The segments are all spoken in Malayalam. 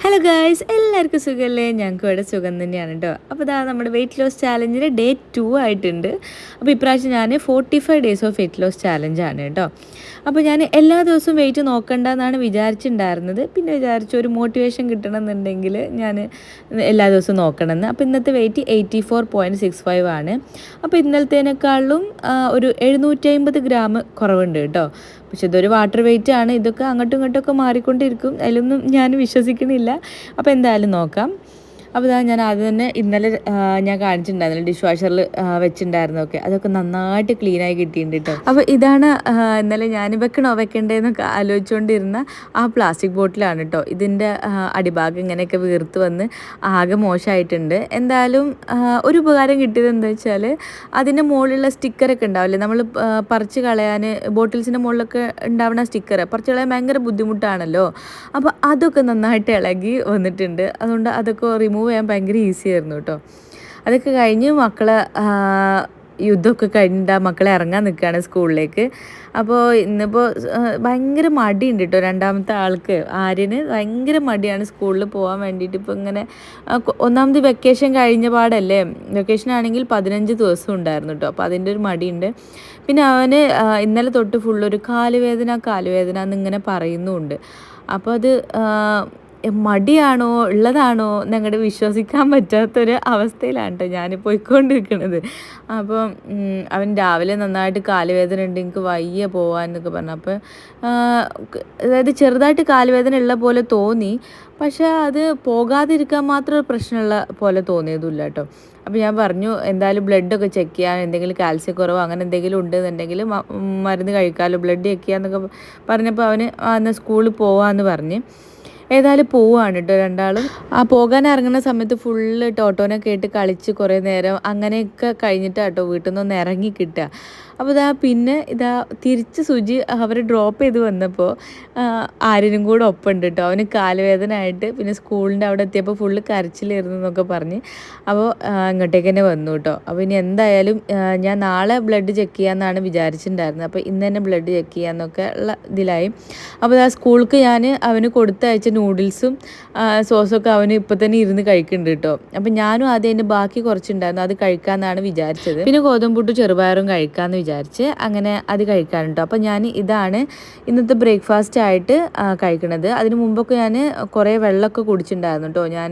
ഹലോ ഗായ്സ്, എല്ലാവർക്കും സുഖമല്ലേ? ഞങ്ങൾക്ക് ഇവിടെ സുഖം തന്നെയാണ് കേട്ടോ. അപ്പോൾ ഇതാ നമ്മുടെ വെയിറ്റ് ലോസ് ചാലഞ്ചിൻ്റെ ഡേ 2 ആയിട്ടുണ്ട്. അപ്പോൾ ഇപ്രാവശ്യം ഞാൻ 45 ഡേയ്സ് ഓഫ് വെയിറ്റ് ലോസ് ചാലഞ്ചാണ് കേട്ടോ. അപ്പോൾ ഞാൻ എല്ലാ ദിവസവും വെയിറ്റ് നോക്കണ്ടെന്നാണ് വിചാരിച്ചിട്ടുണ്ടായിരുന്നത്. പിന്നെ വിചാരിച്ചു ഒരു മോട്ടിവേഷൻ കിട്ടണമെന്നുണ്ടെങ്കിൽ ഞാൻ എല്ലാ ദിവസവും നോക്കണമെന്ന്. അപ്പോൾ ഇന്നത്തെ വെയിറ്റ് 84.65 ആണ്. അപ്പോൾ ഇന്നലത്തേനേക്കാളും ഒരു 750 ഗ്രാം കുറവുണ്ട് കേട്ടോ. പക്ഷെ ഇതൊരു വാട്ടർ വെയിറ്റ് ആണ്. ഇതൊക്കെ അങ്ങോട്ടും ഇങ്ങോട്ടൊക്കെ മാറിക്കൊണ്ടിരിക്കും. അതിലൊന്നും ഞാൻ വിശ്വസിക്കണില്ല. അപ്പോൾ എന്തായാലും നോക്കാം. അപ്പോൾ ഇതാ ഞാൻ ആദ്യം തന്നെ ഇന്നലെ ഞാൻ കാണിച്ചിട്ടുണ്ടായിരുന്നു ഡിഷ് വാഷറിൽ വെച്ചിട്ടുണ്ടായിരുന്നൊക്കെ. അതൊക്കെ നന്നായിട്ട് ക്ലീനായി കിട്ടിയിട്ടുണ്ട് കേട്ടോ. അപ്പോൾ ഇതാണ് ഇന്നലെ ഞാൻ വെക്കണ്ടേന്നൊക്കെ ആലോചിച്ചുകൊണ്ടിരുന്ന ആ പ്ലാസ്റ്റിക് ബോട്ടിലാണ് കേട്ടോ. ഇതിൻ്റെ അടിഭാഗം ഇങ്ങനെയൊക്കെ വീർത്ത് വന്ന് ആകെ മോശമായിട്ടുണ്ട്. എന്തായാലും ഒരു ഉപകാരം കിട്ടിയത് എന്താ വെച്ചാൽ അതിൻ്റെ മുകളിലുള്ള സ്റ്റിക്കറൊക്കെ ഉണ്ടാവില്ലേ, നമ്മൾ പറിച്ച് കളയാൻ ബോട്ടിൽസിൻ്റെ മുകളിലൊക്കെ ഉണ്ടാവുന്ന സ്റ്റിക്കർ പറിച്ച് കളയാൻ ഭയങ്കര ബുദ്ധിമുട്ടാണല്ലോ. അപ്പോൾ അതൊക്കെ നന്നായിട്ട് ഇളകി വന്നിട്ടുണ്ട്. അതുകൊണ്ട് അതൊക്കെ റിമൂവ് ചെയ്യാൻ ഭയങ്കര ഈസി ആയിരുന്നു കേട്ടോ. അതൊക്കെ കഴിഞ്ഞ് മക്കളെ യുദ്ധമൊക്കെ കഴിഞ്ഞിട്ട് മക്കളെ ഇറങ്ങാൻ നിൽക്കുകയാണ് സ്കൂളിലേക്ക്. അപ്പോൾ ഇന്നിപ്പോൾ ഭയങ്കര മടിയുണ്ട് കേട്ടോ. രണ്ടാമത്തെ ആൾക്ക് ആര്യന് ഭയങ്കര മടിയാണ് സ്കൂളിൽ പോകാൻ വേണ്ടിയിട്ട്. ഇപ്പോൾ ഇങ്ങനെ ഒന്നാമത് വെക്കേഷൻ കഴിഞ്ഞ പാടല്ലേ, വെക്കേഷൻ ആണെങ്കിൽ 15 ദിവസം ഉണ്ടായിരുന്നു കേട്ടോ. അപ്പോൾ അതിൻ്റെ ഒരു മടിയുണ്ട്. പിന്നെ അവന് ഇന്നലെ തൊട്ട് ഫുള്ളൊരു കാലുവേദന എന്നിങ്ങനെ പറയുന്നുമുണ്ട്. അപ്പോൾ അത് മടിയാണോ ഉള്ളതാണോ എന്നങ്ങോട്ട് വിശ്വസിക്കാൻ പറ്റാത്തൊരു അവസ്ഥയിലാണ് കേട്ടോ ഞാൻ പോയിക്കൊണ്ടിരിക്കുന്നത്. അപ്പം അവൻ രാവിലെ നന്നായിട്ട് കാലുവേദന ഉണ്ട്, എനിക്ക് വയ്യ പോകാൻ എന്നൊക്കെ പറഞ്ഞു. അപ്പോൾ അതായത് ചെറുതായിട്ട് കാലുവേദന ഉള്ള പോലെ തോന്നി, പക്ഷേ അത് പോകാതിരിക്കാൻ മാത്രം ഒരു പ്രശ്നമുള്ള പോലെ തോന്നിയതുമില്ല കേട്ടോ. അപ്പോൾ ഞാൻ പറഞ്ഞു എന്തായാലും ബ്ലഡൊക്കെ ചെക്ക് ചെയ്യാൻ, എന്തെങ്കിലും കാൽസ്യം കുറവോ അങ്ങനെ എന്തെങ്കിലും ഉണ്ടെന്നുണ്ടെങ്കിൽ മരുന്ന് കഴിക്കാമല്ലോ, ബ്ലഡ് ചെക്ക് ചെയ്യാന്നൊക്കെ പറഞ്ഞപ്പോൾ അവന് അന്ന് സ്കൂളിൽ പോവാമെന്ന് പറഞ്ഞ് ഏതായാലും പോവുകയാണ് കേട്ടോ രണ്ടാളും. പോകാൻ ഇറങ്ങുന്ന സമയത്ത് ഫുള്ള് ടോട്ടോനെ കേട്ട് കളിച്ച് കുറേ നേരം അങ്ങനെയൊക്കെ കഴിഞ്ഞിട്ടാണ് കേട്ടോ വീട്ടിൽ നിന്നൊന്ന് ഇറങ്ങി കിട്ടുക. അപ്പോൾ പിന്നെ തിരിച്ച് സുജി അവരെ ഡ്രോപ്പ് ചെയ്ത് വന്നപ്പോൾ ആര്യനും കൂടെ ഒപ്പമുണ്ട് കേട്ടോ. അവന് കാലുവേദന ആയിട്ട് പിന്നെ സ്കൂളിൻ്റെ അവിടെ എത്തിയപ്പോൾ ഫുള്ള് കരച്ചിലായിരുന്നു എന്നൊക്കെ പറഞ്ഞ് അപ്പോൾ ഇങ്ങോട്ടേക്ക് തന്നെ വന്നു കേട്ടോ. അപ്പോൾ ഇനി എന്തായാലും ഞാൻ നാളെ ബ്ലഡ് ചെക്ക് ചെയ്യാമെന്നാണ് വിചാരിച്ചിട്ടുണ്ടായിരുന്നത്. അപ്പോൾ ഇന്ന് തന്നെ ബ്ലഡ് ചെക്ക് ചെയ്യാമെന്നൊക്കെ ഉള്ള ഇതിലായി. അപ്പോൾ സ്കൂൾക്ക് ഞാൻ അവന് കൊടുത്തയച്ച നൂഡിൽസും സോസൊക്കെ അവന് ഇപ്പോൾ തന്നെ ഇരുന്ന് കഴിക്കുന്നുണ്ട് കേട്ടോ. അപ്പം ഞാനും ആദ്യം അതിൻ്റെ ബാക്കി കുറച്ചുണ്ടായിരുന്നു, അത് കഴിക്കാമെന്നാണ് വിചാരിച്ചത്. പിന്നെ ഗോതമ്പുട്ടും ചെറുപയറും കഴിക്കാമെന്ന് വിചാരിച്ച് അങ്ങനെ അത് കഴിക്കാൻ കേട്ടോ. അപ്പം ഞാൻ ഇതാണ് ഇന്നത്തെ ബ്രേക്ക്ഫാസ്റ്റ് ആയിട്ട് കഴിക്കണത്. അതിന് മുമ്പൊക്കെ ഞാൻ കുറേ വെള്ളമൊക്കെ കുടിച്ചിട്ടുണ്ടായിരുന്നു കേട്ടോ. ഞാൻ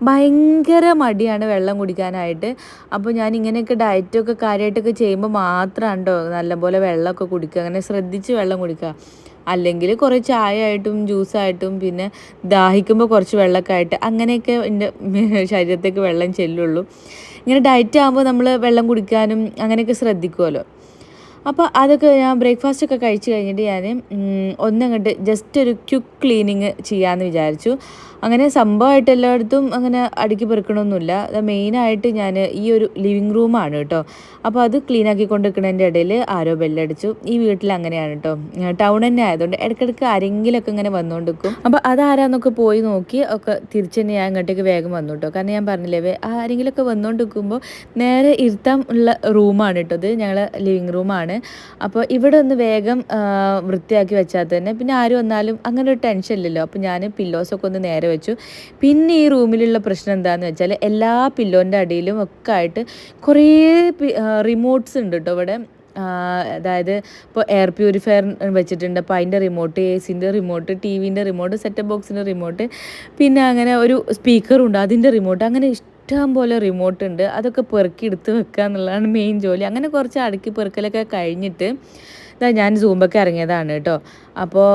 ഭയങ്കര മടിയാണ് വെള്ളം കുടിക്കാനായിട്ട്. അപ്പോൾ ഞാൻ ഇങ്ങനെയൊക്കെ ഡയറ്റൊക്കെ കാര്യമായിട്ടൊക്കെ ചെയ്യുമ്പോൾ മാത്രമാണ് കേട്ടോ നല്ലപോലെ വെള്ളമൊക്കെ കുടിക്കുക, അങ്ങനെ ശ്രദ്ധിച്ച് വെള്ളം കുടിക്കുക. അല്ലെങ്കിൽ കുറേ ചായ ആയിട്ടും ജ്യൂസായിട്ടും പിന്നെ ദാഹിക്കുമ്പോൾ കുറച്ച് വെള്ളമൊക്കെ ആയിട്ട് അങ്ങനെയൊക്കെ എൻ്റെ ശരീരത്തേക്ക് വെള്ളം ചെല്ലുള്ളൂ. ഇങ്ങനെ ഡയറ്റ് ആകുമ്പോൾ നമ്മൾ വെള്ളം കുടിക്കാനും അങ്ങനെയൊക്കെ ശ്രദ്ധിക്കുമല്ലോ. അപ്പോൾ അതൊക്കെ ഞാൻ ബ്രേക്ക്ഫാസ്റ്റൊക്കെ കഴിച്ച് കഴിഞ്ഞിട്ട് ഞാൻ ഒന്നങ്ങോട്ട് ജസ്റ്റ് ഒരു ക്വിക്ക് ക്ലീനിങ് ചെയ്യാമെന്ന് വിചാരിച്ചു. അങ്ങനെ സംഭവമായിട്ട് എല്ലായിടത്തും അങ്ങനെ അടുക്കി പെറുക്കണമൊന്നുമില്ല. അത് മെയിനായിട്ട് ഞാൻ ഈ ഒരു ലിവിങ് റൂമാണ് കേട്ടോ. അപ്പോൾ അത് ക്ലീൻ ആക്കിക്കൊണ്ടിരിക്കുന്നതിൻ്റെ ഇടയിൽ ആരോ ബെല്ലടിച്ചു. ഈ വീട്ടിൽ അങ്ങനെയാണ് കേട്ടോ, ടൗൺ തന്നെ ആയതുകൊണ്ട് ഇടയ്ക്കിടയ്ക്ക് ആരെങ്കിലുമൊക്കെ ഇങ്ങനെ വന്നുകൊണ്ടിരിക്കും. അപ്പോൾ അതാരാന്നൊക്കെ പോയി നോക്കി ഒക്കെ തിരിച്ച് തന്നെ ഞാൻ ഇങ്ങോട്ടേക്ക് വേഗം വന്നു കേട്ടോ. കാരണം ഞാൻ പറഞ്ഞില്ലേ ആരെങ്കിലുമൊക്കെ വന്നുകൊണ്ടിരിക്കുമ്പോൾ നേരെ ഇരുത്താൻ ഉള്ള റൂമാണ് കേട്ടോ. ഇത് ഞങ്ങളെ ലിവിങ് റൂമാണ്. അപ്പോൾ ഇവിടെ ഒന്ന് വേഗം വൃത്തിയാക്കി വെച്ചാൽ തന്നെ പിന്നെ ആരും വന്നാലും അങ്ങനെ ഒരു ടെൻഷൻ ഇല്ലല്ലോ. അപ്പോൾ ഞാൻ പില്ലോസൊക്കെ ഒന്ന് നേരെ വെച്ചു. പിന്നെ ഈ റൂമിലുള്ള പ്രശ്നം എന്താണെന്ന് വെച്ചാൽ എല്ലാ പില്ലോൻ്റെ അടിയിലും ഒക്കെ ആയിട്ട് കുറേ റിമോട്ട്സ് ഉണ്ട് കേട്ടോ ഇവിടെ. അതായത് ഇപ്പോൾ എയർ പ്യൂരിഫയർ വെച്ചിട്ടുണ്ട്, അപ്പോൾ അതിൻ്റെ റിമോട്ട്, AC-ൻ്റെ റിമോട്ട്, TV-ൻ്റെ റിമോട്ട്, സെറ്റപ്പ് ബോക്സിൻ്റെ റിമോട്ട്, പിന്നെ അങ്ങനെ ഒരു സ്പീക്കറുണ്ട് അതിൻ്റെ റിമോട്ട്, അങ്ങനെ ഇഷ്ടം പോലെ റിമോട്ട് ഉണ്ട്. അതൊക്കെ പെറുക്കി എടുത്ത് വെക്കുക എന്നുള്ളതാണ് മെയിൻ ജോലി. അങ്ങനെ കുറച്ച് അടുക്കി പെറുക്കലൊക്കെ കഴിഞ്ഞിട്ട് ഞാൻ സൂമ്പൊക്കെ ഇറങ്ങിയതാണ് കേട്ടോ. അപ്പോൾ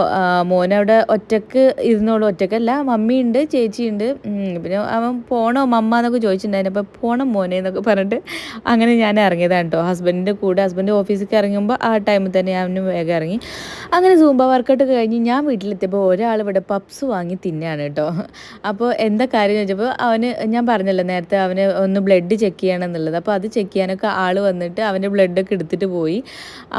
മോനവിടെ ഒറ്റക്ക് ഇരുന്നോളൂ, ഒറ്റക്കല്ല മമ്മിയുണ്ട് ചേച്ചിയുണ്ട്. പിന്നെ അവൻ പോണോ മമ്മ എന്നൊക്കെ ചോദിച്ചിട്ടുണ്ടായിരുന്നു. അപ്പോൾ പോണം മോനെ എന്നൊക്കെ പറഞ്ഞിട്ട് അങ്ങനെ ഞാൻ ഇറങ്ങിയതാണ് കേട്ടോ ഹസ്ബൻഡിൻ്റെ കൂടെ. ഹസ്ബൻഡ് ഓഫീസിലേക്ക് ഇറങ്ങുമ്പോൾ ആ ടൈമിൽ തന്നെ ഞാനും വേഗം ഇറങ്ങി. അങ്ങനെ സൂമ്പ വർക്കൗട്ട് കഴിഞ്ഞ് ഞാൻ വീട്ടിലെത്തിയപ്പോൾ ഒരാൾ ഇവിടെ പപ്സ് വാങ്ങി തിന്നെയാണ് കേട്ടോ. അപ്പോൾ എന്താ കാര്യം എന്ന് വെച്ചപ്പോൾ അവന് ഞാൻ പറഞ്ഞല്ലോ നേരത്തെ അവന് ഒന്ന് ബ്ലഡ് ചെക്ക് ചെയ്യണം എന്നുള്ളത്. അപ്പോൾ അത് ചെക്ക് ചെയ്യാനൊക്കെ ആൾ വന്നിട്ട് അവൻ്റെ ബ്ലഡൊക്കെ എടുത്തിട്ട് പോയി.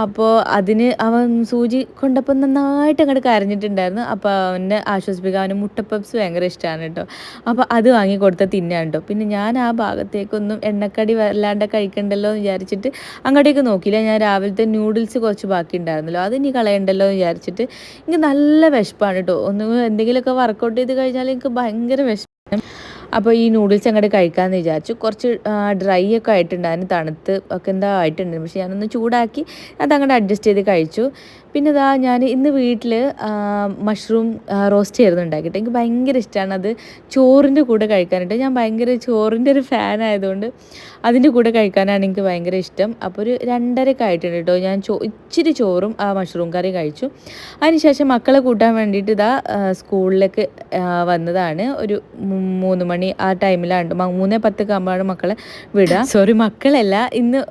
അപ്പോൾ അതിന് അവൻ സൂചി കൊണ്ടപ്പോൾ നന്നായിട്ട് അങ്ങോട്ട് കരഞ്ഞിട്ടുണ്ടായിരുന്നു. അപ്പോൾ അവനെ ആശ്വസിപ്പിക്കാൻ അവന് മുട്ട പപ്സ് ഭയങ്കര ഇഷ്ടമാണ് കേട്ടോ. അപ്പോൾ അത് വാങ്ങി കൊടുത്താൽ തിന്നാൻ കേട്ടോ. പിന്നെ ഞാൻ ആ ഭാഗത്തേക്കൊന്നും എണ്ണക്കടി വല്ലാണ്ട് കഴിക്കണ്ടല്ലോ എന്ന് വിചാരിച്ചിട്ട് അങ്ങോട്ടേക്ക് നോക്കിയില്ല. ഞാൻ രാവിലത്തെ നൂഡിൽസ് കുറച്ച് ബാക്കി ഉണ്ടായിരുന്നല്ലോ, അത് ഇനി കളയണ്ടല്ലോ എന്ന് വിചാരിച്ചിട്ട് എനിക്ക് നല്ല വിശപ്പാണ് കേട്ടോ. ഒന്ന് എന്തെങ്കിലുമൊക്കെ വർക്കൗട്ട് ചെയ്ത് കഴിഞ്ഞാൽ എനിക്ക് ഭയങ്കര വിശപ്പ്. അപ്പോൾ ഈ നൂഡിൽസ് അങ്ങോട്ട് കഴിക്കാമെന്ന് വിചാരിച്ചു. കുറച്ച് ഡ്രൈ ഒക്കെ ആയിട്ടുണ്ടായിരുന്നു, തണുത്ത് ഒക്കെ എന്താ ആയിട്ടുണ്ടായിരുന്നു. പക്ഷേ ഞാനൊന്ന് ചൂടാക്കി അതങ്ങോട്ട് അഡ്ജസ്റ്റ് ചെയ്ത് കഴിച്ചു. പിന്നെ ഇതാ ഞാൻ ഇന്ന് വീട്ടിൽ മഷ്റൂം റോസ്റ്റ് ആയിരുന്നു ഉണ്ടാക്കിയിട്ട്. എനിക്ക് ഭയങ്കര ഇഷ്ടമാണ് അത് ചോറിൻ്റെ കൂടെ കഴിക്കാനായിട്ട്. ഞാൻ ഭയങ്കര ചോറിൻ്റെ ഒരു ഫാൻ ആയതുകൊണ്ട് അതിൻ്റെ കൂടെ കഴിക്കാനാണ് എനിക്ക് ഭയങ്കര ഇഷ്ടം. അപ്പോൾ ഒരു 2:30 ആയിട്ടുണ്ട് കേട്ടോ. ഞാൻ ഇച്ചിരി ചോറും ആ മഷ്റൂം കറി കഴിച്ചു. അതിനുശേഷം മക്കളെ കൂട്ടാൻ വേണ്ടിയിട്ട് ഇതാ സ്കൂളിലേക്ക് വന്നതാണ്. ഒരു 3 മണി ആ ടൈമിലാണ്, 3:10 ആകുമ്പോഴാണ് മക്കളെ വിടുക. സോറി, മക്കളല്ല, ഇന്ന്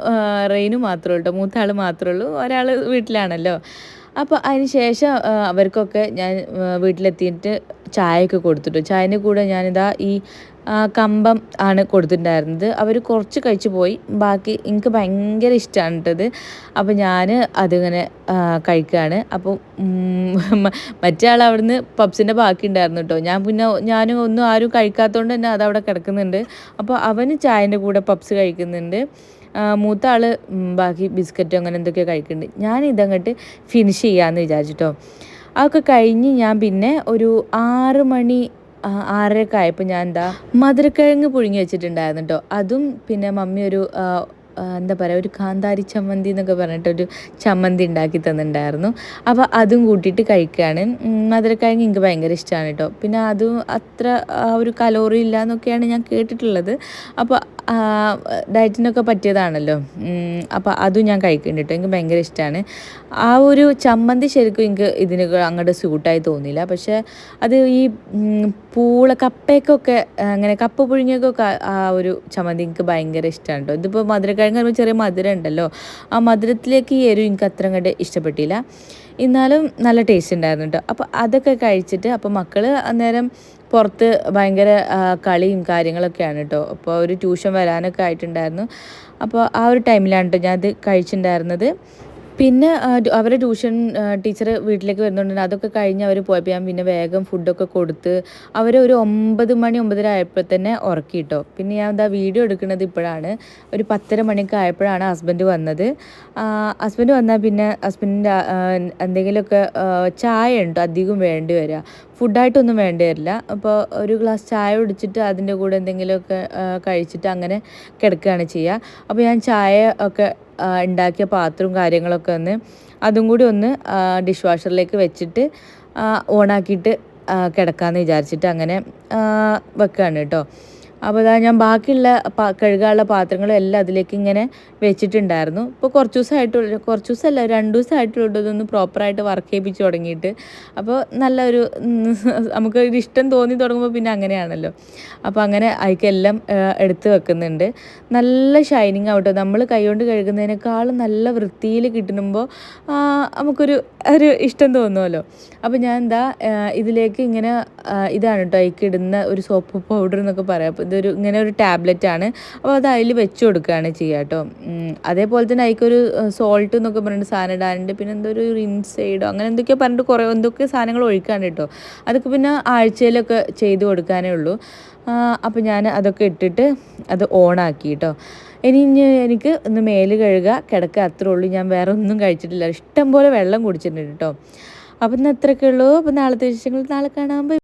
റെയിനു മാത്രമേ ഉള്ളൂ, മൂത്ത ആൾ മാത്രമേ ഉള്ളൂ, ഒരാൾ വീട്ടിലാണല്ലോ. അപ്പോൾ അതിന് ശേഷം അവർക്കൊക്കെ ഞാൻ വീട്ടിലെത്തിയിട്ട് ചായയൊക്കെ കൊടുത്തിട്ടു. ചായൻ്റെ കൂടെ ഞാനിതാ ഈ കമ്പം ആണ് കൊടുത്തിട്ടുണ്ടായിരുന്നത്. അവർ കുറച്ച് കഴിച്ചു പോയി, ബാക്കി എനിക്ക് ഭയങ്കര ഇഷ്ടമാണ് കേട്ടത്. അപ്പോൾ ഞാൻ അതിങ്ങനെ കഴിക്കുകയാണ്. അപ്പോൾ മറ്റേ ആൾ അവിടുന്ന് പപ്സിൻ്റെ ബാക്കി ഉണ്ടായിരുന്നു കേട്ടോ. ഞാനും ഒന്നും ആരും കഴിക്കാത്തതുകൊണ്ട് തന്നെ അതവിടെ കിടക്കുന്നുണ്ട്. അപ്പോൾ അവന് ചായൻ്റെ കൂടെ പപ്സ് കഴിക്കുന്നുണ്ട്. മൂത്ത ആൾ ബാക്കി ബിസ്ക്കറ്റും അങ്ങനെ എന്തൊക്കെയോ കഴിക്കുന്നുണ്ട്. ഞാൻ ഇതങ്ങോട്ട് ഫിനിഷ് ചെയ്യാമെന്ന് വിചാരിച്ചിട്ടോ. അതൊക്കെ കഴിഞ്ഞ് ഞാൻ പിന്നെ ഒരു 6 മണി 6:30 ആയപ്പോൾ ഞാൻ മധുരക്കിഴങ്ങ് പുഴുങ്ങി വെച്ചിട്ടുണ്ടായിരുന്നു കേട്ടോ. അതും പിന്നെ മമ്മി ഒരു എന്താ പറയുക, ഒരു കാന്താരി ചമ്മന്തി എന്നൊക്കെ പറഞ്ഞിട്ടൊരു ചമ്മന്തി ഉണ്ടാക്കി തന്നിട്ടുണ്ടായിരുന്നു. അപ്പോൾ അതും കൂട്ടിയിട്ട് കഴിക്കുകയാണ്. മധുരക്കിഴങ്ങ് എനിക്ക് ഭയങ്കര ഇഷ്ടമാണ് കേട്ടോ. പിന്നെ അതും അത്ര ഒരു കലോറി ഇല്ല എന്നൊക്കെയാണ് ഞാൻ കേട്ടിട്ടുള്ളത്. അപ്പോൾ ഡയറ്റിനൊക്കെ പറ്റിയതാണല്ലോ. അപ്പോൾ അതും ഞാൻ കഴിക്കുന്നുണ്ട് കേട്ടോ. എനിക്ക് ഭയങ്കര ഇഷ്ടമാണ്. ആ ഒരു ചമ്മന്തി ശരിക്കും എനിക്ക് ഇതിന് അങ്ങോട്ട് സ്യൂട്ടായി തോന്നിയില്ല. പക്ഷേ അത് ഈ കപ്പയ്ക്കൊക്കെ അങ്ങനെ കപ്പ പുഴുങ്ങിയൊക്കെ ആ ഒരു ചമ്മന്തി എനിക്ക് ഭയങ്കര ഇഷ്ടമാണ് കേട്ടോ. ഇതിപ്പോൾ മധുരക്കിഴങ്ങ് പറയുമ്പോൾ ചെറിയ മധുരം ഉണ്ടല്ലോ, ആ മധുരത്തിലേക്ക് ഈ എരിവ് എനിക്ക് അത്ര അങ്ങോട്ട് ഇഷ്ടപ്പെട്ടില്ല. എന്നാലും നല്ല ടേസ്റ്റ് ഉണ്ടായിരുന്നു കേട്ടോ. അപ്പോൾ അതൊക്കെ കഴിച്ചിട്ട് അപ്പോൾ മക്കൾ അന്നേരം പുറത്ത് ഭയങ്കര കളിയും കാര്യങ്ങളൊക്കെയാണ് കേട്ടോ. അപ്പോൾ ഒരു ട്യൂഷൻ വരാനൊക്കെ ആയിട്ടുണ്ടായിരുന്നു. അപ്പോൾ ആ ഒരു ടൈമിലാണ് കേട്ടോ ഞാൻ അത് കഴിച്ചിട്ടുണ്ടായിരുന്നത്. പിന്നെ അവരെ ട്യൂഷൻ ടീച്ചർ വീട്ടിലേക്ക് വരുന്നുണ്ട്. അതൊക്കെ കഴിഞ്ഞ് അവർ പോയപ്പോൾ ഞാൻ പിന്നെ വേഗം ഫുഡൊക്കെ കൊടുത്ത് അവരെ ഒരു 9 മണി 9:30 ആയപ്പോൾ തന്നെ ഉറക്കി കേട്ടോ. പിന്നെ ഞാൻ വീഡിയോ എടുക്കുന്നത് ഇപ്പോഴാണ്. ഒരു 10:30 മണിയൊക്കെ ആയപ്പോഴാണ് ഹസ്ബൻഡ് വന്നത്. ഹസ്ബൻഡ് വന്നാൽ പിന്നെ ഹസ്ബൻഡിൻ്റെ എന്തെങ്കിലുമൊക്കെ ചായ ഉണ്ടോ അധികം വേണ്ടി വരിക, ഫുഡായിട്ടൊന്നും വേണ്ടി വരില്ല. അപ്പോൾ ഒരു ഗ്ലാസ് ചായ കുടിച്ചിട്ട് അതിൻ്റെ കൂടെ എന്തെങ്കിലുമൊക്കെ കഴിച്ചിട്ട് അങ്ങനെ കിടക്കുകയാണ് ചെയ്യുക. അപ്പോൾ ഞാൻ ചായ ഒക്കെ ഉണ്ടാക്കിയ പാത്രവും കാര്യങ്ങളൊക്കെ അതും കൂടി ഒന്ന് ഡിഷ് വാഷറിലേക്ക് വെച്ചിട്ട് ഓണാക്കിയിട്ട് കിടക്കാമെന്ന് വിചാരിച്ചിട്ട് അങ്ങനെ വെക്കുകയാണ് കേട്ടോ. അപ്പോൾ അതാ ഞാൻ ബാക്കിയുള്ള കഴുകാനുള്ള പാത്രങ്ങളും എല്ലാം അതിലേക്ക് ഇങ്ങനെ വെച്ചിട്ടുണ്ടായിരുന്നു. ഇപ്പോൾ കുറച്ച് ദിവസമല്ല 2 ദിവസമായിട്ടുള്ളൂ ഇതൊന്ന് പ്രോപ്പറായിട്ട് വർക്ക് ചെയ്യിപ്പിച്ച് തുടങ്ങിയിട്ട്. അപ്പോൾ നല്ലൊരു നമുക്ക് ഒരു ഇഷ്ടം തോന്നി തുടങ്ങുമ്പോൾ പിന്നെ അങ്ങനെയാണല്ലോ. അപ്പോൾ അങ്ങനെ അതിക്കെല്ലാം എടുത്ത് വെക്കുന്നുണ്ട്. നല്ല ഷൈനിങ് ആവട്ടെ, നമ്മൾ കൈകൊണ്ട് കഴുകുന്നതിനേക്കാളും നല്ല വൃത്തിയിൽ കിട്ടുമ്പോൾ നമുക്കൊരു ഇഷ്ടം തോന്നുമല്ലോ. അപ്പോൾ ഞാൻ ഇതിലേക്ക് ഇങ്ങനെ ഇതാണ് കേട്ടോ അതിക്കിടുന്ന ഒരു സോപ്പ് പൗഡർ എന്നൊക്കെ പറയാം. അപ്പോൾ ഇങ്ങനെ ഒരു ടാബ്ലറ്റാണ്. അപ്പോൾ അത് അതിൽ വെച്ച് കൊടുക്കുകയാണ് ചെയ്യുക കേട്ടോ. അതേപോലെ തന്നെ അതിക്കൊരു സോൾട്ട് എന്നൊക്കെ പറഞ്ഞിട്ട് സാധനം ഇടാനുണ്ട്. പിന്നെ എന്തോ ഒരു റിൻസൈഡോ അങ്ങനെ എന്തൊക്കെയോ പറഞ്ഞിട്ട് എന്തൊക്കെ സാധനങ്ങൾ ഒഴിക്കാണ് കേട്ടോ. അതൊക്കെ പിന്നെ ആഴ്ചയിലൊക്കെ ചെയ്ത് കൊടുക്കാനേ ഉള്ളൂ. അപ്പോൾ ഞാൻ അതൊക്കെ ഇട്ടിട്ട് അത് ഓണാക്കി കേട്ടോ. എനിക്ക് ഒന്ന് മേല് കഴുകുക, കിടക്കുക, അത്രേ ഉള്ളൂ. ഞാൻ വേറെ ഒന്നും കഴിച്ചിട്ടില്ല. ഇഷ്ടംപോലെ വെള്ളം കുടിച്ചിട്ടുണ്ട് കേട്ടോ. അപ്പം ഇന്ന് അത്രയൊക്കെ ഉള്ളൂ. അപ്പോൾ നാളത്തെ വിശേഷങ്ങൾ നാളെ കാണാൻ.